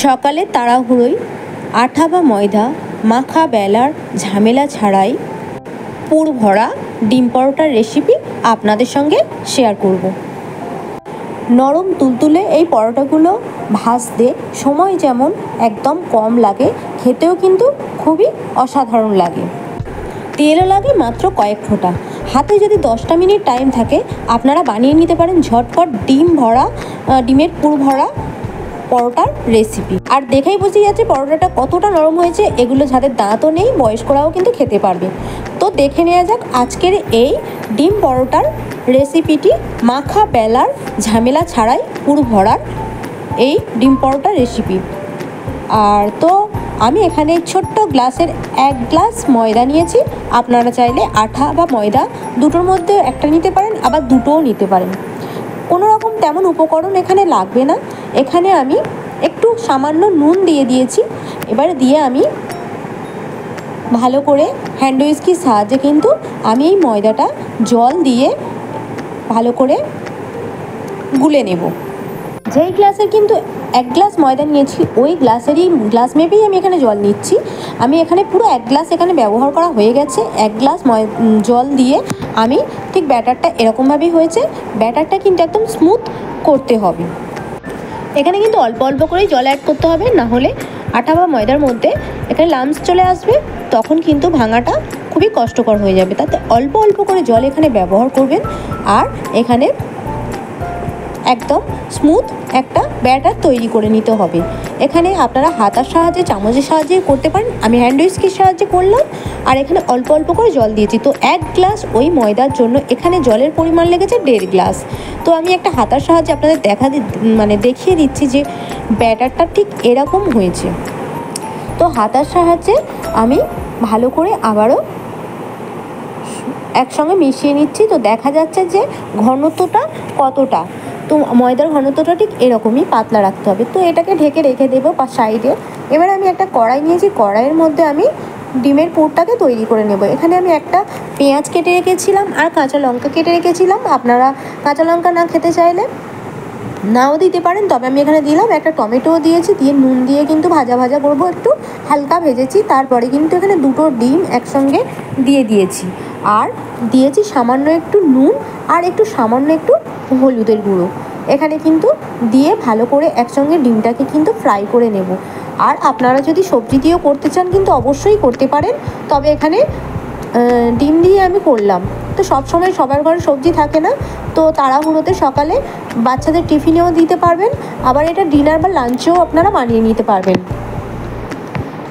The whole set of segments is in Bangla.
সকালে তাড়াহুড়োয় আটা বা ময়দা মাখা বেলার ঝামেলা ছাড়াই পুর ভরা ডিম পরোটার রেসিপি আপনাদের সঙ্গে শেয়ার করব। নরম তুলতুলে এই পরোটাগুলো ভাজতে সময় যেমন একদম কম লাগে, খেতেও কিন্তু খুবই অসাধারণ লাগে। তেলও লাগে মাত্র কয়েক ফোঁটা। হাতে যদি 10টা মিনিট টাইম থাকে আপনারা বানিয়ে নিতে পারেন ঝটপট ডিমের পুর ভরা পরোটার রেসিপি। আর দেখেই বুঝে যাচ্ছে পরোটাটা কতটা নরম হয়েছে। এগুলো যাদের দাঁতও নেই বয়স্করাও কিন্তু খেতে পারবে। তো দেখে নেওয়া যাক আজকের এই ডিম পরোটার রেসিপিটি, মাখা বেলার ঝামেলা ছাড়াই পুর ভরার এই ডিম পরোটার রেসিপি। আর তো আমি এখানে ছোট্ট গ্লাসের 1 গ্লাস ময়দা নিয়েছি। আপনারা চাইলে আটা বা ময়দা দুটোর মধ্যে একটা নিতে পারেন, আবার দুটোও নিতে পারেন। কোনো রকম তেমন উপকরণ এখানে লাগবে না। এখানে আমি একটু সামান্য নুন দিয়ে দিয়েছি। এবারে দিয়ে আমি ভালো করে হ্যান্ড হুইস্কির সাহায্যে কিন্তু আমি এই ময়দাটা জল দিয়ে ভালো করে গুলে নেব। যেই গ্লাসের কিন্তু 1 গ্লাস ময়দা নিয়েছি ওই গ্লাস মেপেই আমি এখানে জল নিচ্ছি। আমি এখানে পুরো 1 গ্লাস এখানে ব্যবহার করা হয়ে গেছে। 1 গ্লাস জল দিয়ে আমি ঠিক ব্যাটারটা এরকমভাবেই হয়েছে। ব্যাটারটা কিন্তু একদম স্মুথ করতে হবে। এখানে কিন্তু অল্প অল্প করেই জল অ্যাড করতে হবে, না হলে আটা বা ময়দার মধ্যে এখানে লাম্পস চলে আসবে, তখন কিন্তু ভাঙাটা খুবই কষ্টকর হয়ে যাবে। তাতে অল্প অল্প করে জল এখানে ব্যবহার করবেন। আর এখানে একদম স্মুথ একটা ব্যাটার তৈরি করে নিতে হবে। এখানে আপনারা হাতার সাহায্যে চামচের সাহায্যে করতে পারেন, আমি হ্যান্ড হুইস্কির সাহায্যে করলাম। আর এখানে অল্প অল্প করে জল দিয়েছি। তো 1 গ্লাস ওই ময়দার জন্য এখানে জলের পরিমাণ লেগেছে 1.5 গ্লাস। তো আমি একটা হাতার সাহায্যে আপনাদের দেখিয়ে দিচ্ছি যে ব্যাটারটা ঠিক এরকম হয়েছে। তো হাতার সাহায্যে আমি ভালো করে আবারও একসঙ্গে মিশিয়ে নিচ্ছি। তো দেখা যাচ্ছে যে ঘনত্বটা কতটা। তো ময়দার ঘনত্বটা ঠিক এরকমই পাতলা রাখতে হবে। তো এটাকে ঢেকে রেখে দেবো সাইডে। এবার আমি একটা কড়াই নিয়েছি, কড়াইয়ের মধ্যে আমি ডিমের পুরটাকে তৈরি করে নেব। এখানে আমি একটা পেঁয়াজ কেটে রেখেছিলাম আর কাঁচা লঙ্কা কেটে রেখেছিলাম। আপনারা কাঁচা লঙ্কা না খেতে চাইলে নাও দিতে পারেন, তবে আমি এখানে দিলাম। একটা টমেটোও দিয়েছি, দিয়ে নুন দিয়ে কিন্তু ভাজা করবো, একটু হালকা ভেজেছি। তারপরে কিন্তু এখানে 2টো ডিম একসঙ্গে দিয়ে দিয়েছি। আর দিয়েছি সামান্য একটু নুন আর সামান্য একটু হলুদের গুঁড়ো। এখানে কিন্তু দিয়ে ভালো করে একসঙ্গে ডিমটাকে কিন্তু ফ্রাই করে নেব। আর আপনারা যদি সবজি দিয়েও করতে চান কিন্তু অবশ্যই করতে পারেন, তবে এখানে ডিম দিয়ে আমি করলাম। তো সবসময় সবার ঘরে সবজি থাকে না, তো তাড়াহুড়োতে সকালে বাচ্চাদের টিফিনেও দিতে পারবেন, আবার এটা ডিনার বা লাঞ্চেও আপনারা বানিয়ে নিতে পারবেন।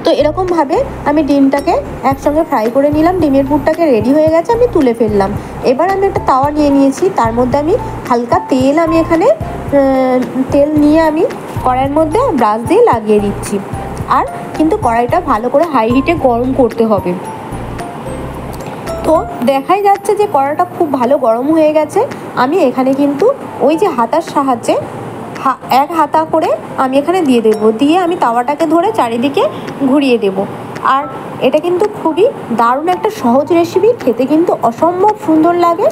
তো এরকমভাবে আমি ডিমটাকে একসঙ্গে ফ্রাই করে নিলাম। ডিমের পুরটাকে রেডি হয়ে গেছে, আমি তুলে ফেললাম। এবার আমি একটা তাওয়া নিয়ে নিয়েছি, তার মধ্যে আমি হালকা তেল তেল নিয়ে আমি কড়াইয়ের মধ্যে ব্রাশ দিয়ে লাগিয়ে দিচ্ছি। আর কিন্তু কড়াইটা ভালো করে হাই হিটে গরম করতে হবে। তো দেখাই যাচ্ছে যে কড়াইটা খুব ভালো গরম হয়ে গেছে। আমি এখানে কিন্তু ওই যে হাতার সাহায্যে 1 হাতা করে আমি এখানে দিয়ে দেবো। দিয়ে আমি তাওয়াটাকে ধরে চারিদিকে ঘুরিয়ে দেব। আর এটা কিন্তু খুবই দারুণ একটা সহজ রেসিপি, খেতে কিন্তু অসম্ভব সুন্দর লাগে।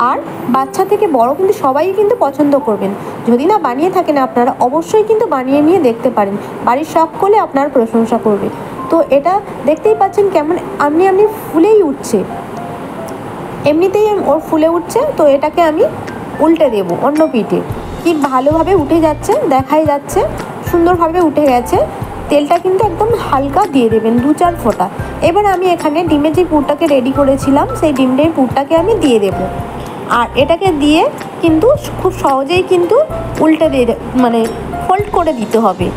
আর বাচ্চা থেকে বড় কিন্তু সবাই কিন্তু পছন্দ করবেন। যদি না বানিয়ে থাকেন আপনারা অবশ্যই কিন্তু বানিয়ে নিয়ে দেখতে পারেন, বাড়ির সকলে আপনার প্রশংসা করবে। তো এটা দেখতেই পাচ্ছেন কেমন আমনি ফুলেই উঠছে, এমনিতেই ওর ফুলে উঠছে। তো এটাকে আমি উল্টে দেব অন্য পিঠে। কি ভালোভাবে উঠে যাচ্ছে, দেখাই যাচ্ছে সুন্দরভাবে উঠে গেছে। তেলটা কিন্তু একদম হালকা দিয়ে দেবেন 2-4 ফোঁটা। এবার আমি এখানে ডিমের যে পুরটাকে রেডি করেছিলাম সেই ডিমের পুরটাকে আমি দিয়ে দেব। আর এটাকে দিয়ে কিন্তু খুব সহজেই কিন্তু উল্টে ফোল্ড করে দিতে হবে।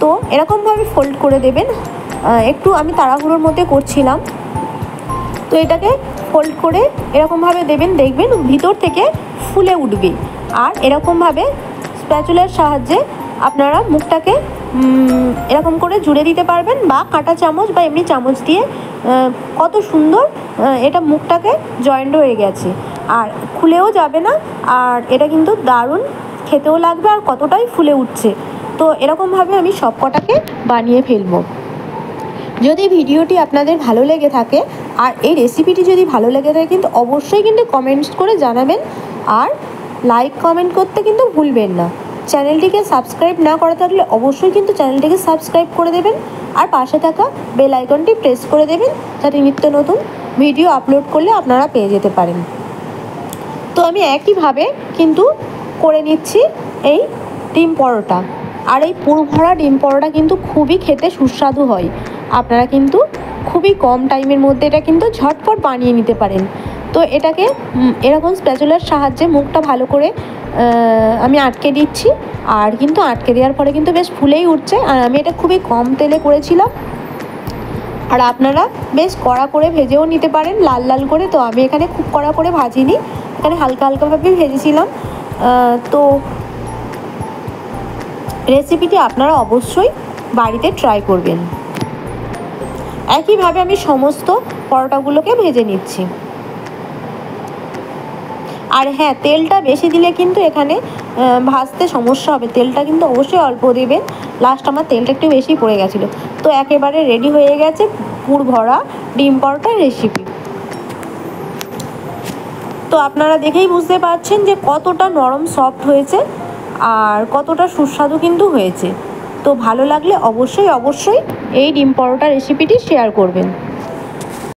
তো এরকমভাবে ফোল্ড করে দেবেন। একটু আমি তাড়াহুড়োর মধ্যে করছিলাম। তো এটাকে ফোল্ড করে এরকমভাবে দেবেন, দেখবেন ভিতর থেকে ফুলে উঠবে। আর এরকমভাবে স্প্যাচুলার সাহায্যে আপনারা মুখটাকে এরকম করে জুড়ে দিতে পারবেন, বা কাঁটা চামচ বা এমনি চামচ দিয়ে। কত সুন্দর এটা মুখটাকে জয়েন্ট হয়ে গেছে, আর খুলেও যাবে না। আর এটা কিন্তু দারুণ খেতেও লাগবে, আর কতটাই ফুলে উঠছে। তো এরকমভাবে আমি সব কটাকে বানিয়ে ফেলবো। যদি ভিডিওটি আপনাদের ভালো লেগে থাকে আর এই রেসিপিটি যদি ভালো লেগে থাকে কিন্তু অবশ্যই কিন্তু কমেন্টস করে জানাবেন। আর লাইক কমেন্ট করতে কিন্তু ভুলবেন না। চ্যানেলটিকে সাবস্ক্রাইব না করা থাকলে অবশ্যই কিন্তু চ্যানেলটিকে সাবস্ক্রাইব করে দেবেন আর পাশে থাকা বেল আইকনটি প্রেস করে দেবেন, যাতে নিত্য নতুন ভিডিও আপলোড করলে আপনারা পেয়ে যেতে পারেন। তো আমি একইভাবে কিন্তু করে নিচ্ছি এই ডিম পরোটা। আর এই পুর ভরা ডিম পরোটা কিন্তু খুবই খেতে সুস্বাদু হয়। আপনারা কিন্তু খুবই কম টাইমের মধ্যে এটা কিন্তু ঝটপট বানিয়ে নিতে পারেন। তো এটাকে এরকম স্প্যাচুলার সাহায্যে মুখটা ভালো করে আমি আটকে দিচ্ছি। আর কিন্তু আটকে দেওয়ার পরে কিন্তু বেশ ফুলেই উঠছে। আর আমি এটা খুবই কম তেলে করেছিলাম, আর আপনারা বেশ কড়া করে ভেজেও নিতে পারেন, লাল লাল করে। তো আমি এখানে খুব কড়া করে ভাজিনি, এখানে হালকা হালকাভাবে ভেজেছিলাম। তো রেসিপিটি আপনারা অবশ্যই বাড়িতে ট্রাই করবেন। একইভাবে আমি সমস্ত পরোটাগুলোকে ভেজে নিচ্ছি। আর হ্যাঁ, তেলটা বেশি দিলে কিন্তু এখানে ভাজতে সমস্যা হবে, তেলটা কিন্তু অবশ্যই অল্প দেবেন। লাস্ট আমার তেলটা একটু বেশি পড়ে গেছিলো। তো একেবারে রেডি হয়ে গেছে পুর ভরা ডিম পরোটার রেসিপি। তো আপনারা দেখেই বুঝতে পারছেন যে কতটা নরম সফট হয়েছে আর কতটা সুস্বাদু কিন্তু হয়েছে। তো ভালো লাগলে অবশ্যই এই ডিম পরোটা রেসিপিটি শেয়ার করবেন।